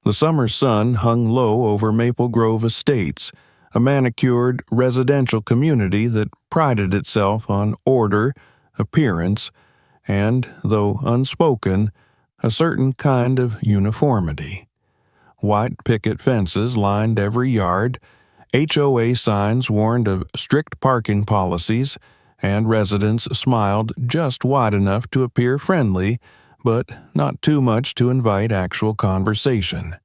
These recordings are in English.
The summer sun hung low over Maple Grove Estates, a manicured residential community that prided itself on order, appearance, and, though unspoken, a certain kind of uniformity. White picket fences lined every yard, HOA signs warned of strict parking policies, and residents smiled just wide enough to appear friendly, but not too much to invite actual conversation.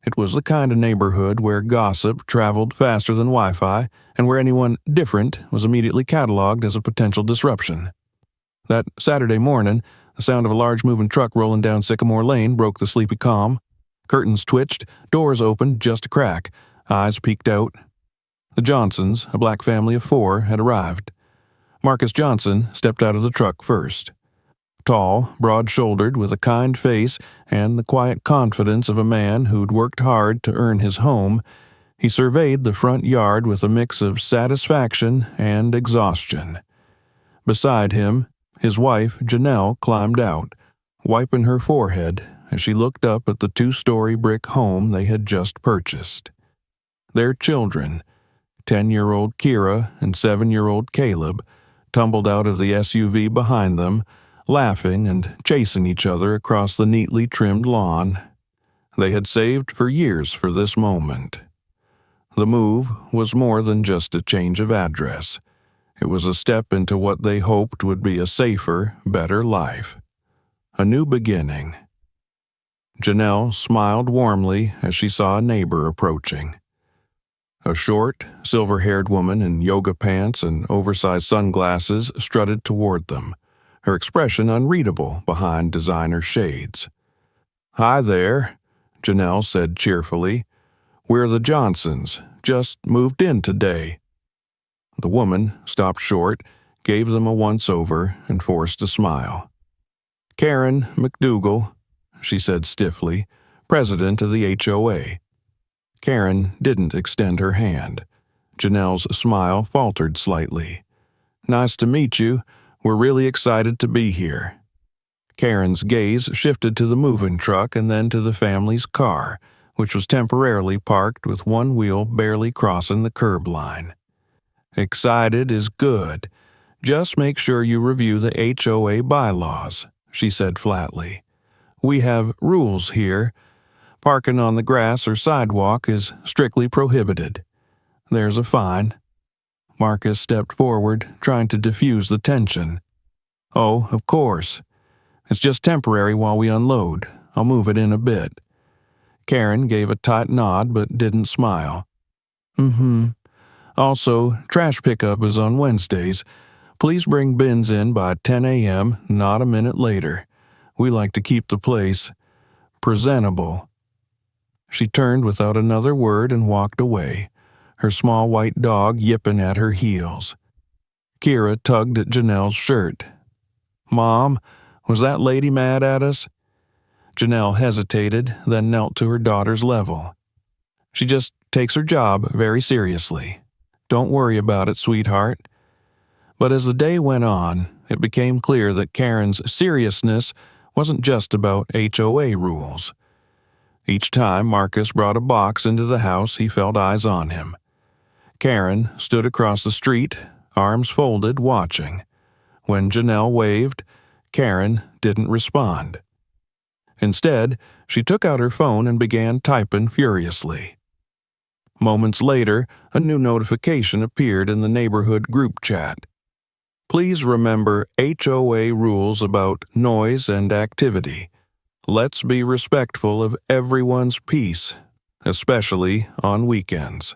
It was the kind of neighborhood where gossip traveled faster than Wi-Fi, and where anyone different was immediately cataloged as a potential disruption. That Saturday morning, the sound of a large moving truck rolling down Sycamore Lane broke the sleepy calm. Curtains twitched, doors opened just a crack, eyes peeked out. The Johnsons, a black family of 4, had arrived. Marcus Johnson stepped out of the truck first. Tall, broad-shouldered, with a kind face and the quiet confidence of a man who'd worked hard to earn his home, he surveyed the front yard with a mix of satisfaction and exhaustion. Beside him, his wife, Janelle, climbed out, wiping her forehead as she looked up at the 2-story brick home they had just purchased. Their children, 10-year-old Kira and 7-year-old Caleb, tumbled out of the SUV behind them, laughing and chasing each other across the neatly trimmed lawn. They had saved for years for this moment. The move was more than just a change of address. It was a step into what they hoped would be a safer, better life. A new beginning. Janelle smiled warmly as she saw a neighbor approaching. A short, silver-haired woman in yoga pants and oversized sunglasses strutted toward them, her expression unreadable behind designer shades. "Hi there," Janelle said cheerfully. "We're the Johnsons. Just moved in today." The woman stopped short, gave them a once-over, and forced a smile. "Karen McDougal," she said stiffly, president of the HOA. Karen didn't extend her hand. Janelle's smile faltered slightly. "Nice to meet you. We're really excited to be here." Karen's gaze shifted to the moving truck and then to the family's car, which was temporarily parked with one wheel barely crossing the curb line. "Excited is good. Just make sure you review the HOA bylaws," she said flatly. "We have rules here. Parking on the grass or sidewalk is strictly prohibited. There's a fine." Marcus stepped forward, trying to diffuse the tension. "Oh, of course. It's just temporary while we unload. I'll move it in a bit." Karen gave a tight nod but didn't smile. Also, trash pickup is on Wednesdays. Please bring bins in by 10 a.m., not a minute later. We like to keep the place presentable." She turned without another word and walked away, her small white dog yipping at her heels. Kira tugged at Janelle's shirt. "Mom, was that lady mad at us?" Janelle hesitated, then knelt to her daughter's level. "She just takes her job very seriously. Don't worry about it, sweetheart." But as the day went on, it became clear that Karen's seriousness wasn't just about HOA rules. Each time Marcus brought a box into the house, he felt eyes on him. Karen stood across the street, arms folded, watching. When Janelle waved, Karen didn't respond. Instead, she took out her phone and began typing furiously. Moments later, a new notification appeared in the neighborhood group chat. "Please remember HOA rules about noise and activity. Let's be respectful of everyone's peace, especially on weekends."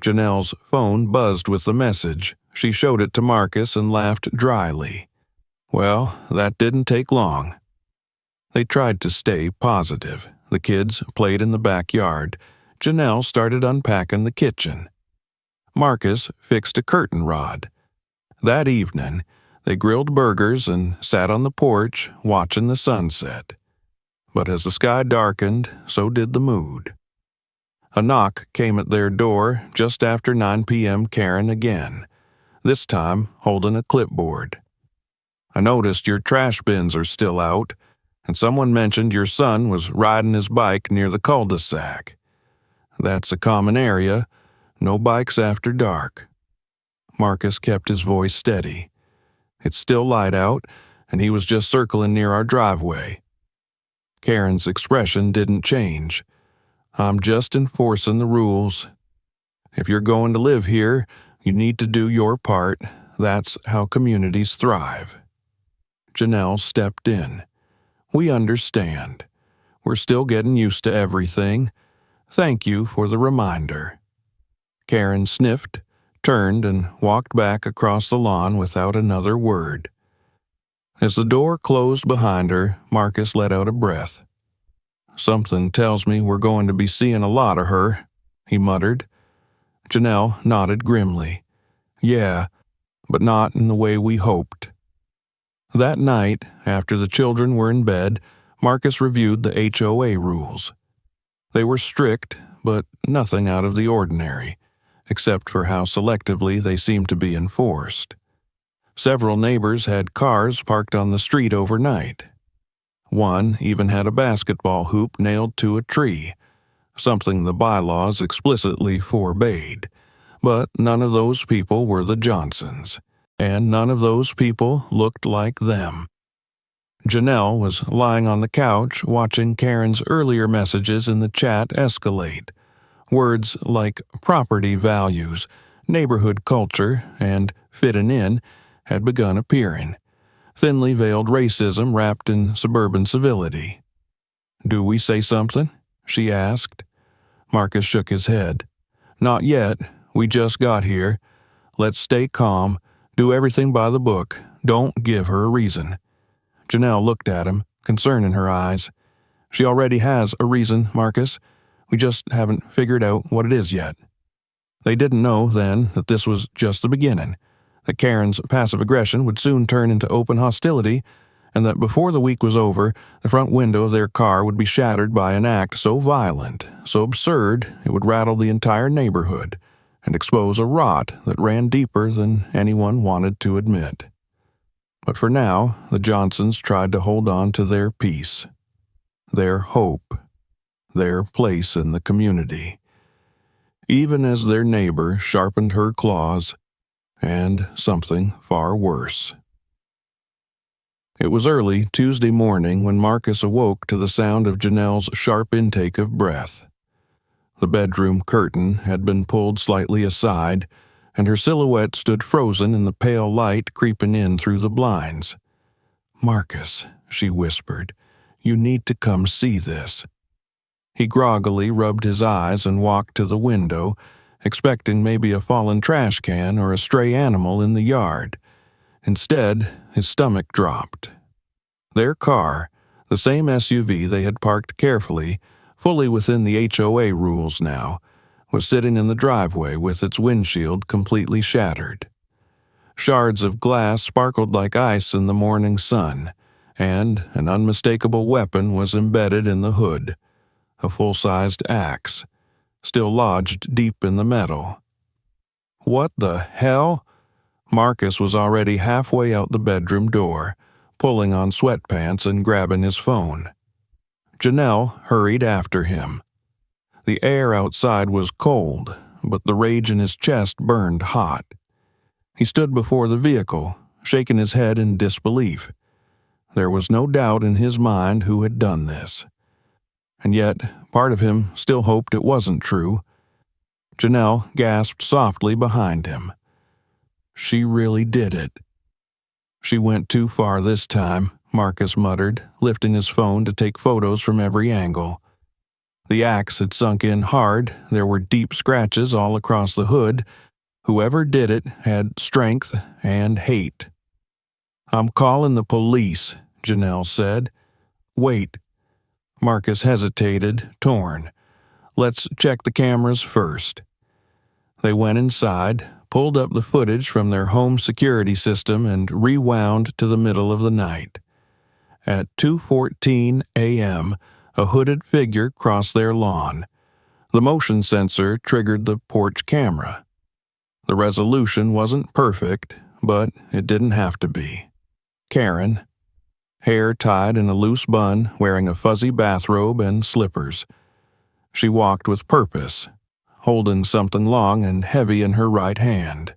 Janelle's phone buzzed with the message. She showed it to Marcus and laughed dryly. Well, that didn't take long. They tried to stay positive. The kids played in the backyard. Janelle started unpacking the kitchen. Marcus fixed a curtain rod. That evening, they grilled burgers and sat on the porch watching the sunset. But as the sky darkened, so did the mood. A knock came at their door just after 9 p.m. Karen again, this time holding a clipboard. "I noticed your trash bins are still out," And someone mentioned your son was riding his bike near the cul-de-sac. That's a common area. No bikes after dark." Marcus kept his voice steady. "It's still light out, and he was just circling near our driveway." Karen's expression didn't change. "I'm just enforcing the rules. If you're going to live here, you need to do your part. That's how communities thrive." Janelle stepped in. "We understand. We're still getting used to everything. Thank you for the reminder." Karen sniffed, turned, and walked back across the lawn without another word. As the door closed behind her, Marcus let out a breath. "Something tells me we're going to be seeing a lot of her," he muttered. Janelle nodded grimly. "Yeah, but not in the way we hoped." That night, after the children were in bed, Marcus reviewed the HOA rules. They were strict, but nothing out of the ordinary, except for how selectively they seemed to be enforced. Several neighbors had cars parked on the street overnight. One even had a basketball hoop nailed to a tree, something the bylaws explicitly forbade. But none of those people were the Johnsons, and none of those people looked like them. Janelle was lying on the couch watching Karen's earlier messages in the chat escalate. Words like property values, neighborhood culture, and fitting in had begun appearing. Thinly veiled racism wrapped in suburban civility. "Do we say something?" she asked. Marcus shook his head. "Not yet. We just got here. Let's stay calm. Do everything by the book. Don't give her a reason." Janelle looked at him, concern in her eyes. "She already has a reason, Marcus. We just haven't figured out what it is yet." They didn't know then that this was just the beginning, that Karen's passive aggression would soon turn into open hostility, and that before the week was over, the front window of their car would be shattered by an act so violent, so absurd, it would rattle the entire neighborhood and expose a rot that ran deeper than anyone wanted to admit. But for now, the Johnsons tried to hold on to their peace, their hope, their place in the community, even as their neighbor sharpened her claws, and something far worse. It was early Tuesday morning when Marcus awoke to the sound of Janelle's sharp intake of breath. The bedroom curtain had been pulled slightly aside, and her silhouette stood frozen in the pale light creeping in through the blinds. "Marcus," she whispered, "you need to come see this." He groggily rubbed his eyes and walked to the window, expecting maybe a fallen trash can or a stray animal in the yard. Instead, his stomach dropped. Their car, the same SUV they had parked carefully, fully within the HOA rules now, was sitting in the driveway with its windshield completely shattered. Shards of glass sparkled like ice in the morning sun, and an unmistakable weapon was embedded in the hood, a full-sized axe, still lodged deep in the metal. What the hell? Marcus was already halfway out the bedroom door, pulling on sweatpants and grabbing his phone. Janelle hurried after him. The air outside was cold, but the rage in his chest burned hot. He stood before the vehicle, shaking his head in disbelief. There was no doubt in his mind who had done this. And yet, part of him still hoped it wasn't true. Janelle gasped softly behind him. She really did it. She went too far this time, Marcus muttered, lifting his phone to take photos from every angle. The axe had sunk in hard, there were deep scratches all across the hood. Whoever did it had strength and hate. "I'm calling the police," Janelle said. "Wait." Marcus hesitated, torn. "Let's check the cameras first." They went inside, pulled up the footage from their home security system, and rewound to the middle of the night. At 2:14 a.m., a hooded figure crossed their lawn. The motion sensor triggered the porch camera. The resolution wasn't perfect, but it didn't have to be. Karen hair tied in a loose bun, wearing a fuzzy bathrobe and slippers. She walked with purpose, holding something long and heavy in her right hand.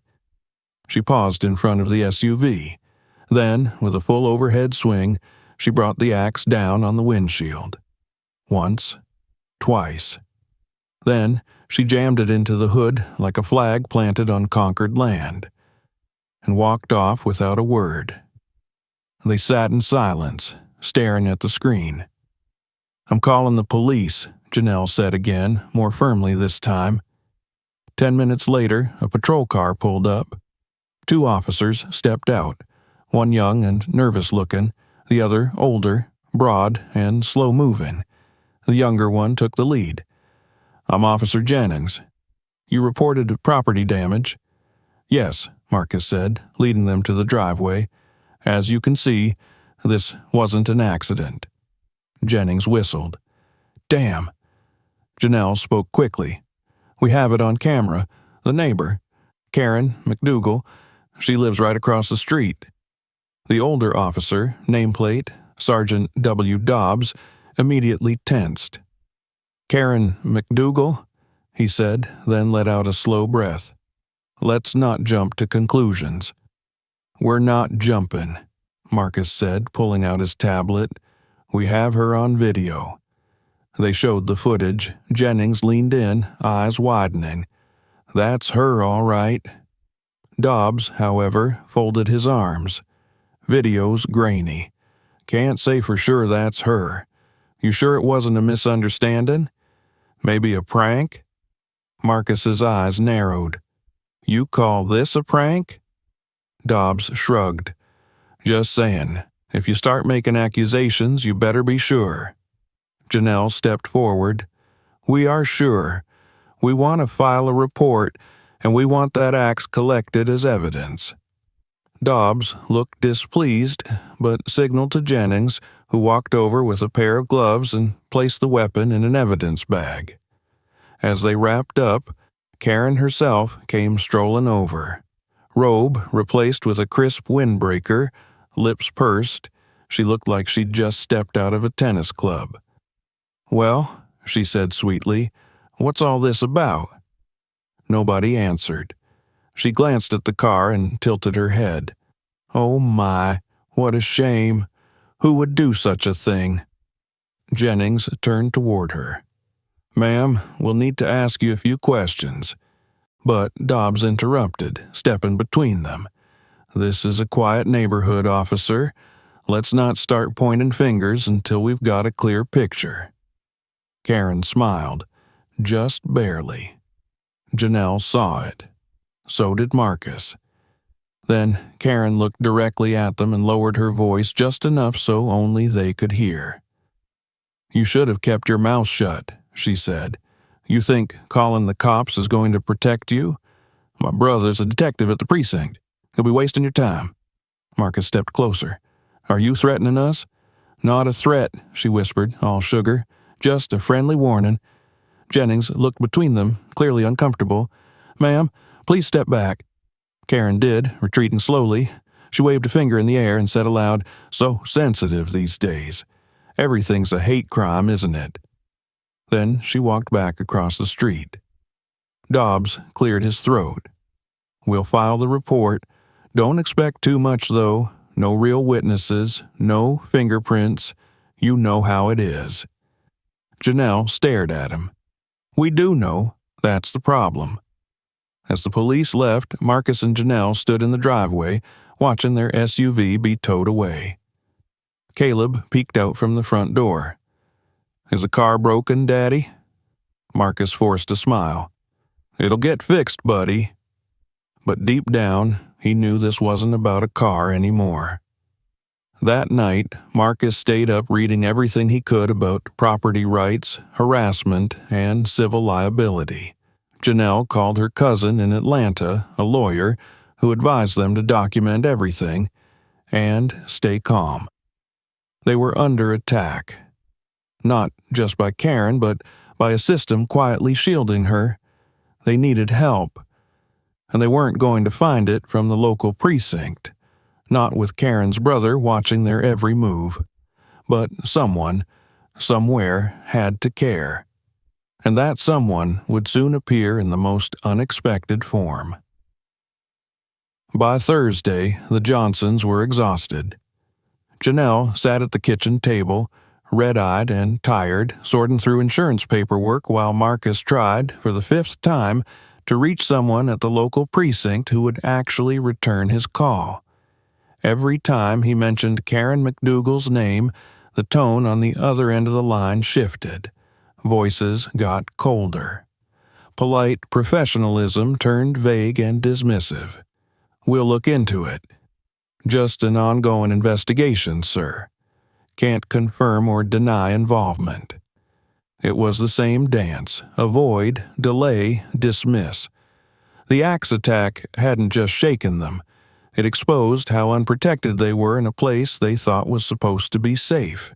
She paused in front of the SUV. Then, with a full overhead swing, she brought the axe down on the windshield. Once, twice. Then, she jammed it into the hood like a flag planted on conquered land, and walked off without a word. They sat in silence, staring at the screen. "I'm calling the police," Janelle said again, more firmly this time. 10 minutes later, a patrol car pulled up. 2 officers stepped out, one young and nervous-looking, the other older, broad, and slow-moving. The younger one took the lead. "I'm Officer Jennings. You reported property damage?" "Yes," Marcus said, leading them to the driveway. "As you can see, this wasn't an accident." Jennings whistled. "Damn." Janelle spoke quickly. "We have it on camera. The neighbor, Karen McDougal, she lives right across the street." The older officer, nameplate Sergeant W. Dobbs, immediately tensed. "Karen McDougal?" he said, then let out a slow breath. "Let's not jump to conclusions." "We're not jumping," Marcus said, pulling out his tablet. "We have her on video." They showed the footage. Jennings leaned in, eyes widening. "That's her, all right." Dobbs, however, folded his arms. "Video's grainy. Can't say for sure that's her. You sure it wasn't a misunderstanding? Maybe a prank?" Marcus's eyes narrowed. "You call this a prank?" Dobbs shrugged. "Just saying, if you start making accusations, you better be sure." Janelle stepped forward. "We are sure. We want to file a report, and we want that axe collected as evidence." Dobbs looked displeased, but signaled to Jennings, who walked over with a pair of gloves and placed the weapon in an evidence bag. As they wrapped up, Karen herself came strolling over. Robe replaced with a crisp windbreaker, lips pursed, she looked like she'd just stepped out of a tennis club. "Well," she said sweetly, "what's all this about?" Nobody answered. She glanced at the car and tilted her head. "Oh my, what a shame. Who would do such a thing?" Jennings turned toward her. "Ma'am, we'll need to ask you a few questions." But Dobbs interrupted, stepping between them. "This is a quiet neighborhood, officer. Let's not start pointing fingers until we've got a clear picture." Karen smiled, just barely. Janelle saw it. So did Marcus. Then Karen looked directly at them and lowered her voice just enough so only they could hear. "You should have kept your mouth shut," she said. "You think calling the cops is going to protect you? My brother's a detective at the precinct. He'll be wasting your time." Marcus stepped closer. "Are you threatening us?" "Not a threat," she whispered, all sugar. "Just a friendly warning." Jennings looked between them, clearly uncomfortable. "Ma'am, please step back." Karen did, retreating slowly. She waved a finger in the air and said aloud, "So sensitive these days. Everything's a hate crime, isn't it?" Then she walked back across the street. Dobbs cleared his throat. "We'll file the report. Don't expect too much, though. No real witnesses, no fingerprints. You know how it is." Janelle stared at him. "We do know. That's the problem." As the police left, Marcus and Janelle stood in the driveway, watching their SUV be towed away. Caleb peeked out from the front door. "Is the car broken, Daddy?" Marcus forced a smile. "It'll get fixed, buddy." But deep down, he knew this wasn't about a car anymore. That night, Marcus stayed up reading everything he could about property rights, harassment, and civil liability. Janelle called her cousin in Atlanta, a lawyer, who advised them to document everything and stay calm. They were under attack. Not just by Karen, but by a system quietly shielding her. They needed help. And they weren't going to find it from the local precinct. not with Karen's brother watching their every move. But someone, somewhere, had to care. And that someone would soon appear in the most unexpected form. By Thursday, the Johnsons were exhausted. Janelle sat at the kitchen table, red-eyed and tired, sorting through insurance paperwork while Marcus tried, for the 5th time, to reach someone at the local precinct who would actually return his call. Every time he mentioned Karen McDougal's name, the tone on the other end of the line shifted. Voices got colder. Polite professionalism turned vague and dismissive. "We'll look into it." "Just an ongoing investigation, sir. Can't confirm or deny involvement." It was the same dance: avoid, delay, dismiss. The axe attack hadn't just shaken them. It exposed how unprotected they were in a place they thought was supposed to be safe.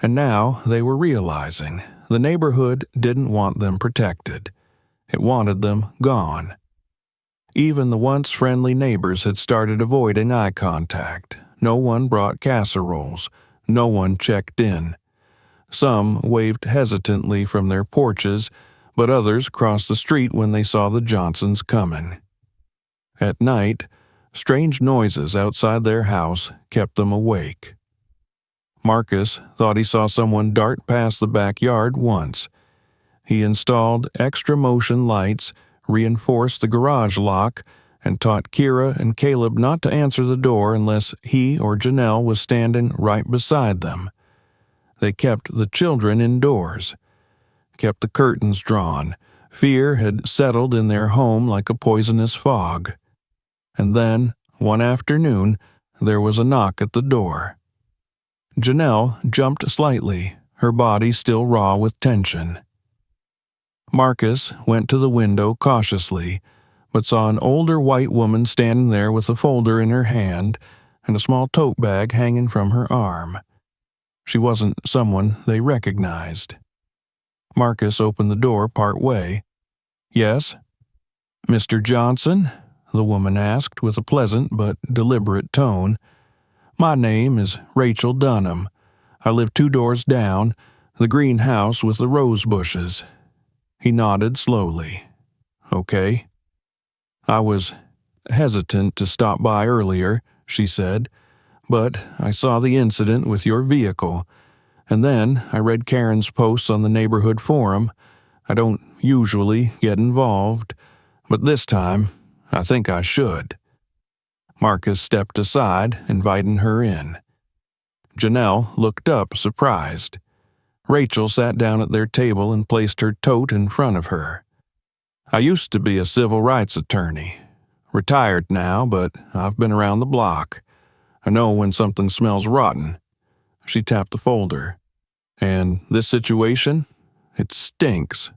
And now they were realizing the neighborhood didn't want them protected. It wanted them gone. Even the once friendly neighbors had started avoiding eye contact. No one brought casseroles. No one checked in. Some waved hesitantly from their porches, but others crossed the street when they saw the Johnsons coming. At night, strange noises outside their house kept them awake. Marcus thought he saw someone dart past the backyard once. He installed extra motion lights, reinforced the garage lock, and taught Kira and Caleb not to answer the door unless he or Janelle was standing right beside them. They kept the children indoors, kept the curtains drawn. Fear had settled in their home like a poisonous fog. And then, one afternoon, there was a knock at the door. Janelle jumped slightly, her body still raw with tension. Marcus went to the window cautiously, but saw an older white woman standing there with a folder in her hand and a small tote bag hanging from her arm. She wasn't someone they recognized. Marcus opened the door part way. "Yes?" "Mr. Johnson?" the woman asked with a pleasant but deliberate tone. "My name is Rachel Dunham. I live 2 doors down, the greenhouse with the rose bushes." He nodded slowly. "Okay." "I was hesitant to stop by earlier," she said, "but I saw the incident with your vehicle, and then I read Karen's posts on the neighborhood forum. I don't usually get involved, but this time I think I should." Marcus stepped aside, inviting her in. Janelle looked up, surprised. Rachel sat down at their table and placed her tote in front of her. "I used to be a civil rights attorney. Retired now, but I've been around the block. I know when something smells rotten." She tapped the folder. "And this situation? It stinks."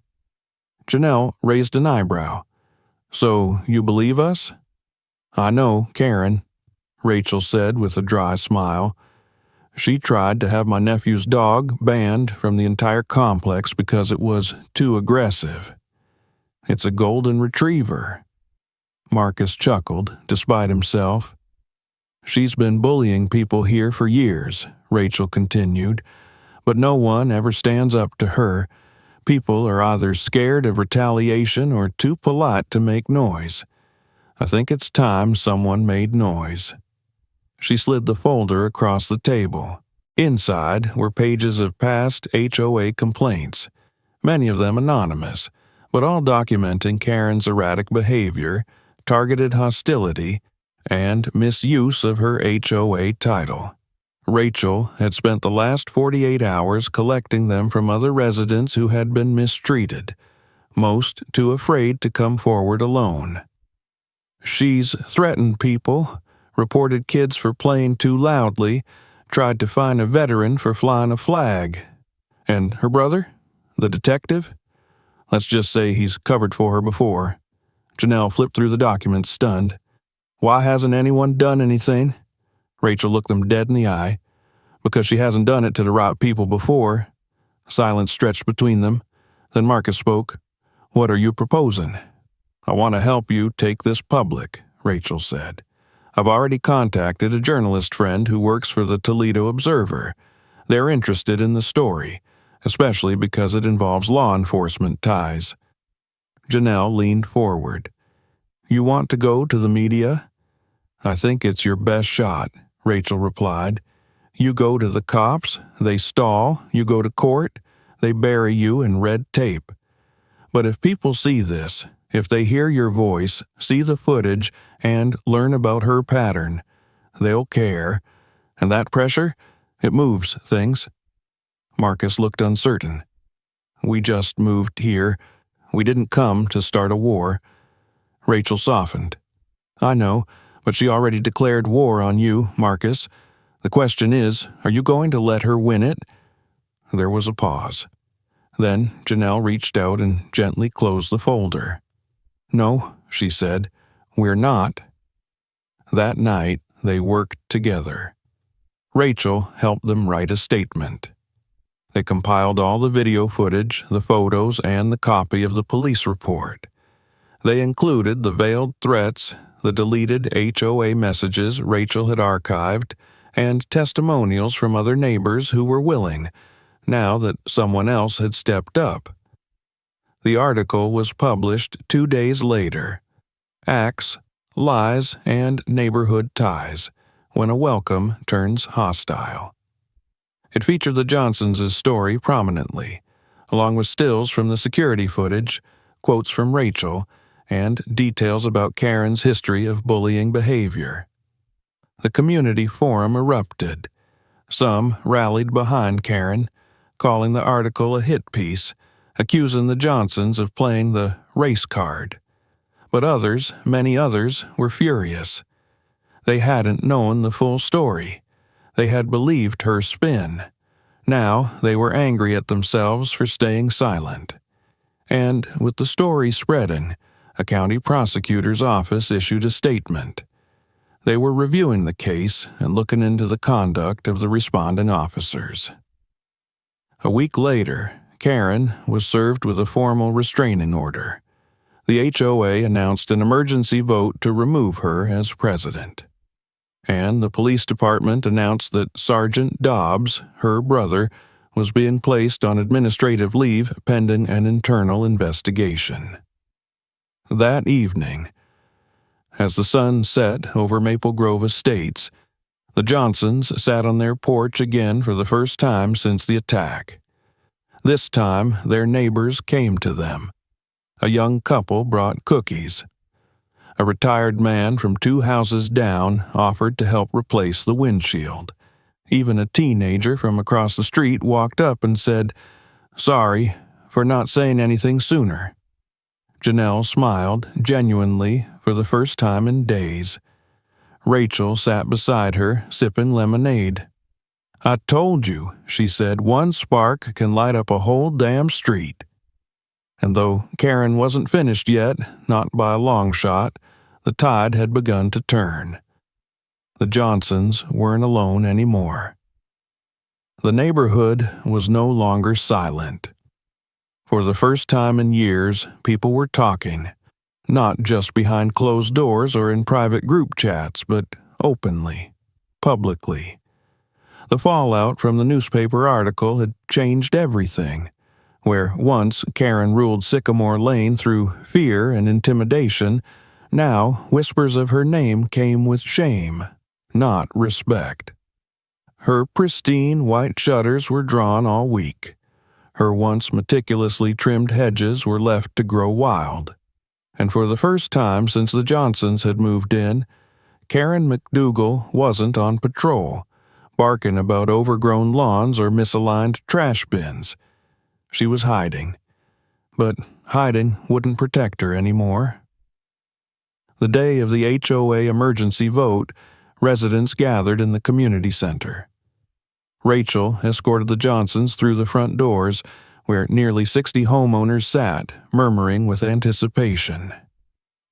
Janelle raised an eyebrow. "So you believe us?" "I know Karen," Rachel said with a dry smile. "She tried to have my nephew's dog banned from the entire complex because it was too aggressive. It's a golden retriever." Marcus chuckled, despite himself. "She's been bullying people here for years," Rachel continued, "but no one ever stands up to her. People are either scared of retaliation or too polite to make noise. I think it's time someone made noise." She slid the folder across the table. Inside were pages of past HOA complaints, many of them anonymous, but all documenting Karen's erratic behavior, targeted hostility, and misuse of her HOA title. Rachel had spent the last 48 hours collecting them from other residents who had been mistreated, most too afraid to come forward alone. She's threatened people, reported kids for playing too loudly, tried to fine a veteran for flying a flag. And her brother? The detective? Let's just say he's covered for her before. Janelle flipped through the documents, stunned. "Why hasn't anyone done anything?" Rachel looked them dead in the eye. "Because she hasn't done it to the right people before." Silence stretched between them. Then Marcus spoke. "What are you proposing?" "I want to help you take this public," Rachel said. I've already contacted a journalist friend who works for the Toledo Observer. They're interested in the story, especially because it involves law enforcement ties." Janelle leaned forward. "You want to go to the media?" "I think it's your best shot," Rachel replied. "You go to the cops, they stall, you go to court, they bury you in red tape. But if people see this, if they hear your voice, see the footage, and learn about her pattern, they'll care. And that pressure, it moves things." Marcus looked uncertain. "We just moved here. We didn't come to start a war." Rachel softened. "I know, but she already declared war on you, Marcus. The question is, are you going to let her win it?" There was a pause. Then Janelle reached out and gently closed the folder. "No," she said, "we're not." That night, they worked together. Rachel helped them write a statement. They compiled all the video footage, the photos, and the copy of the police report. They included the veiled threats, the deleted HOA messages Rachel had archived, and testimonials from other neighbors who were willing, now that someone else had stepped up. The article was published 2 days later. Acts, Lies, and Neighborhood Ties, when a welcome turns hostile. It featured the Johnsons' story prominently, along with stills from the security footage, quotes from Rachel, and details about Karen's history of bullying behavior. The community forum erupted. Some rallied behind Karen, calling the article a hit piece, accusing the Johnsons of playing the race card. But others, many others, were furious. They hadn't known the full story. They had believed her spin. Now they were angry at themselves for staying silent. And with the story spreading, a county prosecutor's office issued a statement. They were reviewing the case and looking into the conduct of the responding officers. A week later, Karen was served with a formal restraining order. The HOA announced an emergency vote to remove her as president. And the police department announced that Sergeant Dobbs, her brother, was being placed on administrative leave pending an internal investigation. That evening, as the sun set over Maple Grove Estates, the Johnsons sat on their porch again for the first time since the attack. This time, their neighbors came to them. A young couple brought cookies. A retired man from 2 houses down offered to help replace the windshield. Even a teenager from across the street walked up and said, "Sorry for not saying anything sooner." Janelle smiled, genuinely, for the first time in days. Rachel sat beside her, sipping lemonade. "I told you," she said, "one spark can light up a whole damn street." And though Karen wasn't finished yet, not by a long shot, the tide had begun to turn. The Johnsons weren't alone anymore. The neighborhood was no longer silent. For the first time in years, people were talking, not just behind closed doors or in private group chats, but openly, publicly. The fallout from the newspaper article had changed everything. Where once Karen ruled Sycamore Lane through fear and intimidation, now whispers of her name came with shame, not respect. Her pristine white shutters were drawn all week. Her once meticulously trimmed hedges were left to grow wild. And for the first time since the Johnsons had moved in, Karen McDougal wasn't on patrol, barking about overgrown lawns or misaligned trash bins. She was hiding. But hiding wouldn't protect her anymore. The day of the HOA emergency vote, residents gathered in the community center. Rachel escorted the Johnsons through the front doors, where nearly 60 homeowners sat, murmuring with anticipation.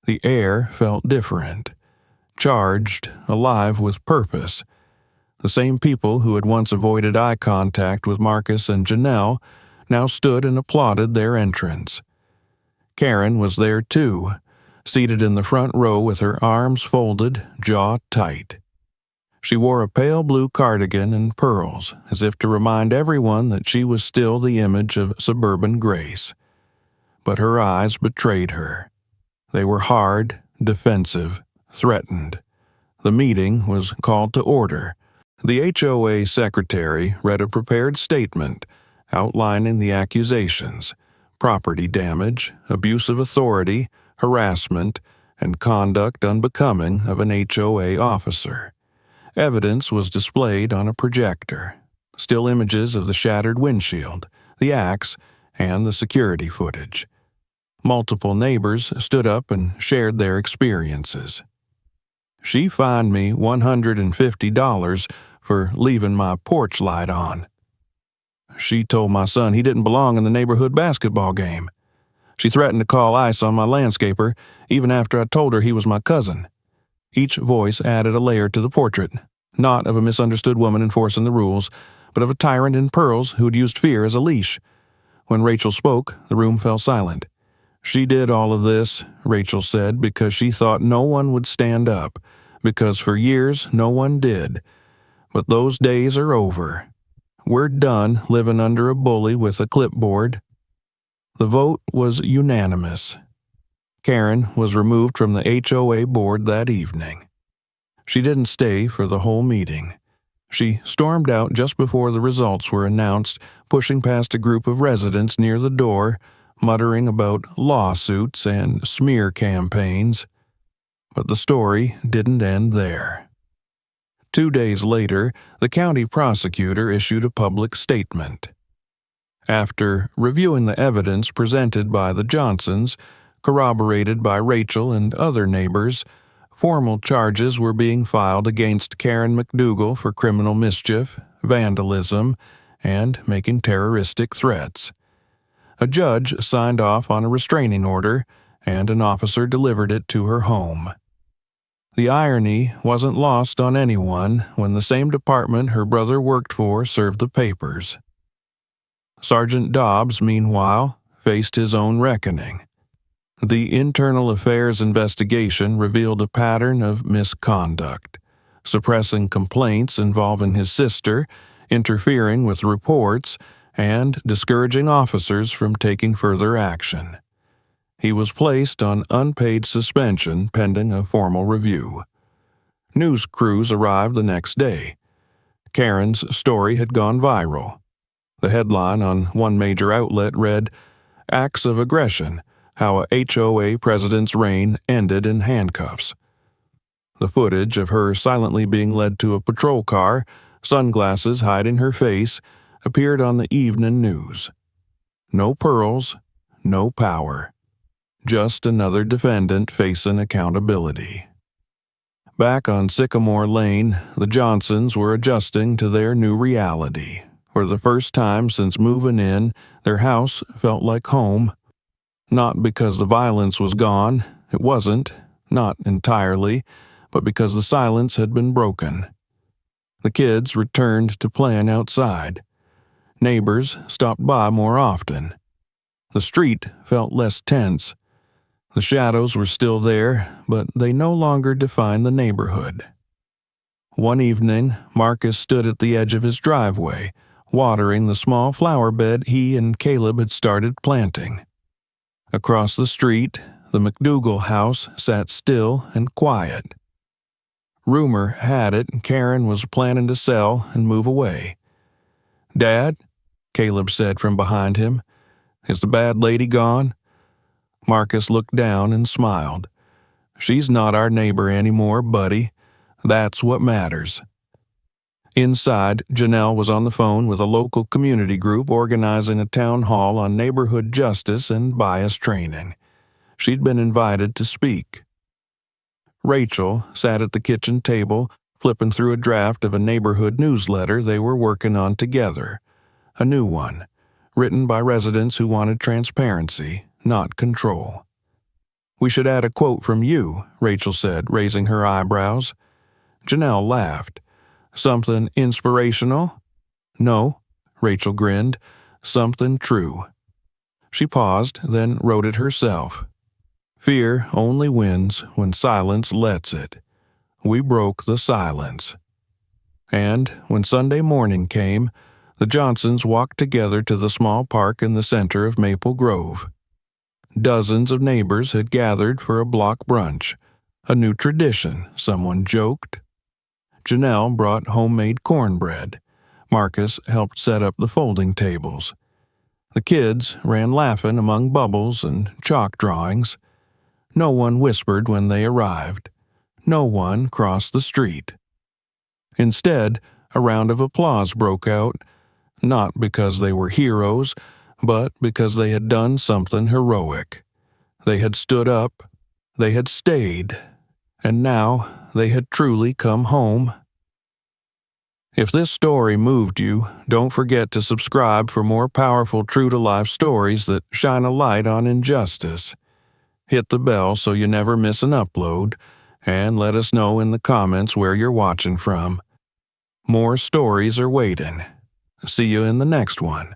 The air felt different, charged, alive with purpose. The same people who had once avoided eye contact with Marcus and Janelle now stood and applauded their entrance. Karen was there too, seated in the front row with her arms folded, jaw tight. She wore a pale blue cardigan and pearls, as if to remind everyone that she was still the image of suburban grace. But her eyes betrayed her. They were hard, defensive, threatened. The meeting was called to order. The HOA secretary read a prepared statement outlining the accusations: property damage, abuse of authority, harassment, and conduct unbecoming of an HOA officer. Evidence was displayed on a projector: still images of the shattered windshield, the axe, and the security footage. Multiple neighbors stood up and shared their experiences. "She fined me $150 for leaving my porch light on. She told my son he didn't belong in the neighborhood basketball game. She threatened to call ICE on my landscaper, even after I told her he was my cousin." Each voice added a layer to the portrait, not of a misunderstood woman enforcing the rules, but of a tyrant in pearls who'd used fear as a leash. When Rachel spoke, the room fell silent. "She did all of this," Rachel said, "because she thought no one would stand up, because for years no one did. But those days are over. We're done living under a bully with a clipboard." The vote was unanimous. Karen was removed from the HOA board that evening. She didn't stay for the whole meeting. She stormed out just before the results were announced, pushing past a group of residents near the door, muttering about lawsuits and smear campaigns. But the story didn't end there. 2 days later, the county prosecutor issued a public statement. After reviewing the evidence presented by the Johnsons, corroborated by Rachel and other neighbors, formal charges were being filed against Karen McDougal for criminal mischief, vandalism, and making terroristic threats. A judge signed off on a restraining order, and an officer delivered it to her home. The irony wasn't lost on anyone when the same department her brother worked for served the papers. Sergeant Dobbs, meanwhile, faced his own reckoning. The internal affairs investigation revealed a pattern of misconduct: suppressing complaints involving his sister, interfering with reports, and discouraging officers from taking further action. He was placed on unpaid suspension pending a formal review. News crews arrived the next day. Karen's story had gone viral. The headline on one major outlet read, "Acts of Aggression: How a HOA President's Reign Ended in Handcuffs." The footage of her silently being led to a patrol car, sunglasses hiding her face, appeared on the evening news. No pearls, no power. Just another defendant facing accountability. Back on Sycamore Lane, the Johnsons were adjusting to their new reality. For the first time since moving in, their house felt like home. Not because the violence was gone, it wasn't, not entirely, but because the silence had been broken. The kids returned to playing outside. Neighbors stopped by more often. The street felt less tense. The shadows were still there, but they no longer defined the neighborhood. One evening, Marcus stood at the edge of his driveway, watering the small flower bed he and Caleb had started planting. Across the street, the McDougal house sat still and quiet. Rumor had it Karen was planning to sell and move away. "Dad," Caleb said from behind him, "is the bad lady gone?" Marcus looked down and smiled. "She's not our neighbor anymore, buddy. That's what matters." Inside, Janelle was on the phone with a local community group organizing a town hall on neighborhood justice and bias training. She'd been invited to speak. Rachel sat at the kitchen table, flipping through a draft of a neighborhood newsletter they were working on together. A new one, written by residents who wanted transparency, not control. "We should add a quote from you," Rachel said, raising her eyebrows. Janelle laughed. "Something inspirational?" "No," Rachel grinned. "Something true." She paused, then wrote it herself. Fear only wins when silence lets it. We broke the silence. And when Sunday morning came, the Johnsons walked together to the small park in the center of Maple Grove. Dozens of neighbors had gathered for a block brunch, a new tradition, someone joked. Janelle brought homemade cornbread. Marcus helped set up the folding tables. The kids ran laughing among bubbles and chalk drawings. No one whispered when they arrived. No one crossed the street. Instead, a round of applause broke out, not because they were heroes, but because they had done something heroic. They had stood up, they had stayed, and now they had truly come home. If this story moved you, don't forget to subscribe for more powerful true-to-life stories that shine a light on injustice. Hit the bell so you never miss an upload, and let us know in the comments where you're watching from. More stories are waiting. See you in the next one.